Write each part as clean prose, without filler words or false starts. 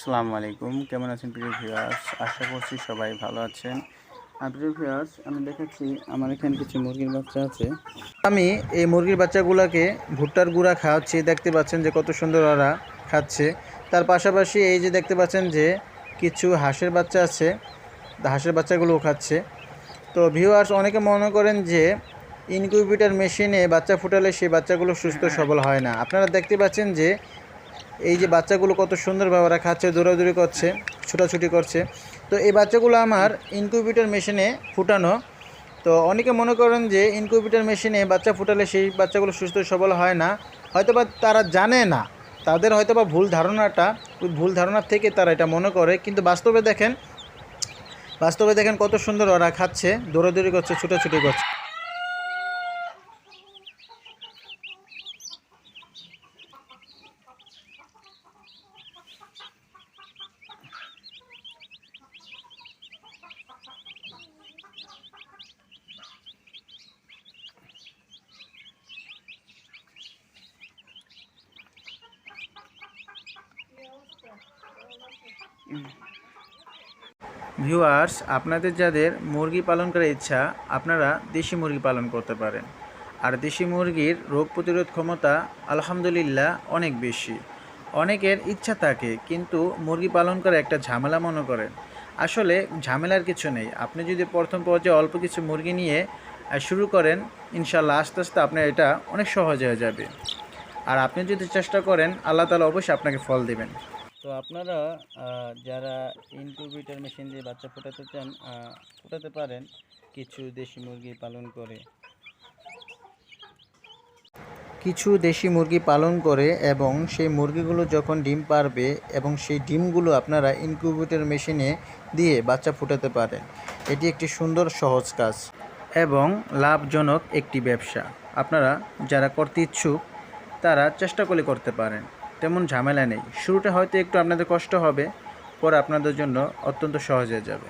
আসসালামু আলাইকুম, কেমন আছেন প্রিয় ভিউয়ার্স? আশা করছি সবাই ভালো আছেন। প্রিয় ভিউয়ার্স, আমি দেখাচ্ছি আমার এখানে কিছু মুরগির বাচ্চা আছে। আমি এই মুরগির বাচ্চাগুলোকে ভুট্টার গুঁড়া খাওয়াচ্ছি। দেখতে পাচ্ছেন যে কত সুন্দর ওরা খাচ্ছে। তার পাশাপাশি এই যে দেখতে পাচ্ছেন যে কিছু হাঁসের বাচ্চা আছে, হাঁসের বাচ্চাগুলোও খাচ্ছে। তো ভিউয়ার্স, অনেকে মনে করেন যে ইনকিউবেটর মেশিনে বাচ্চা ফুটালে সেই বাচ্চাগুলো সুস্থ সবল হয় না। আপনারা দেখতে পাচ্ছেন যে এই যে বাচ্চাগুলো কত সুন্দরভাবে ওরা খাচ্ছে, দৌড়াদৌড়ি করছে, ছোটাছুটি করছে। তো এই বাচ্চাগুলো আমার ইনকিউবেটর মেশিনে ফুটানো। তো অনেকে মনে করেন যে ইনকিউবেটর মেশিনে বাচ্চা ফুটালে সেই বাচ্চাগুলো সুস্থ সবল হয় না। হয়তোবা তারা জানে না, তাদের হয়তোবা ভুল ধারণাটা, ভুল ধারণার থেকে তারা এটা মনে করে। কিন্তু বাস্তবে দেখেন কত সুন্দর ওরা খাচ্ছে, দৌড়াদৌড়ি করছে, ছোটাছুটি করছে। ভিউয়ার্স, আপনাদের যাদের মুরগি পালন করার ইচ্ছা, আপনারা দেশি মুরগি পালন করতে পারেন। আর দেশি মুরগির রোগ প্রতিরোধ ক্ষমতা আলহামদুলিল্লাহ অনেক বেশি। অনেকের ইচ্ছা থাকে কিন্তু মুরগি পালন করে একটা ঝামেলা মনে করেন। আসলে ঝামেলার কিছু নেই। আপনি যদি প্রথম পর্যায়ে অল্প কিছু মুরগি নিয়ে শুরু করেন, ইনশাল্লাহ আস্তে আস্তে আপনার এটা অনেক সহজ হয়ে যাবে। আর আপনি যদি চেষ্টা করেন, আল্লাহ তাআলা অবশ্যই আপনাকে ফল দেবেন। তো আপনারা যারা ইনকিউবেটর মেশিন দিয়ে বাচ্চা ফোটাতে চান, ফোটাতে পারেন কিছু দেশি মুরগি পালন করে। এবং সেই মুরগিগুলো যখন ডিম পারবে এবং সেই ডিমগুলো আপনারা ইনকিউবেটর মেশিনে দিয়ে বাচ্চা ফোটাতে পারেন। এটি একটি সুন্দর সহজ কাজ এবং লাভজনক একটি ব্যবসা। আপনারা যারা করতে ইচ্ছুক তারা চেষ্টা করতে পারেন। তেমন ঝামেলা নেই। শুরুটা হয়তো একটু আপনাদের কষ্ট হবে, পরে আপনাদের জন্য অত্যন্ত সহজ হয়ে যাবে।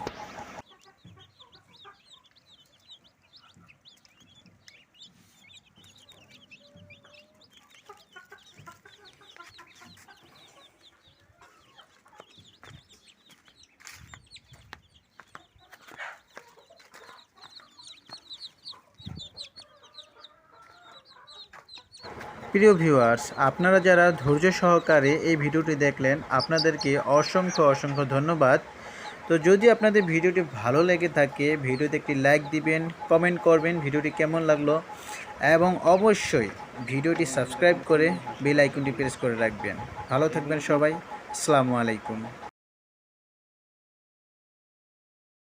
প্রিয় ভিউয়ার্স, আপনারা যারা ধৈর্য সহকারে এই ভিডিওটি দেখলেন, আপনাদেরকে অসংখ্য ধন্যবাদ। তো যদি আপনাদের ভিডিওটি ভালো লেগে থাকে, ভিডিওতে একটি লাইক দিবেন, কমেন্ট করবেন ভিডিওটি কেমন লাগলো, এবং অবশ্যই ভিডিওটি সাবস্ক্রাইব করে বেল আইকনটি প্রেস করে রাখবেন। ভালো থাকবেন সবাই। আসসালামু আলাইকুম।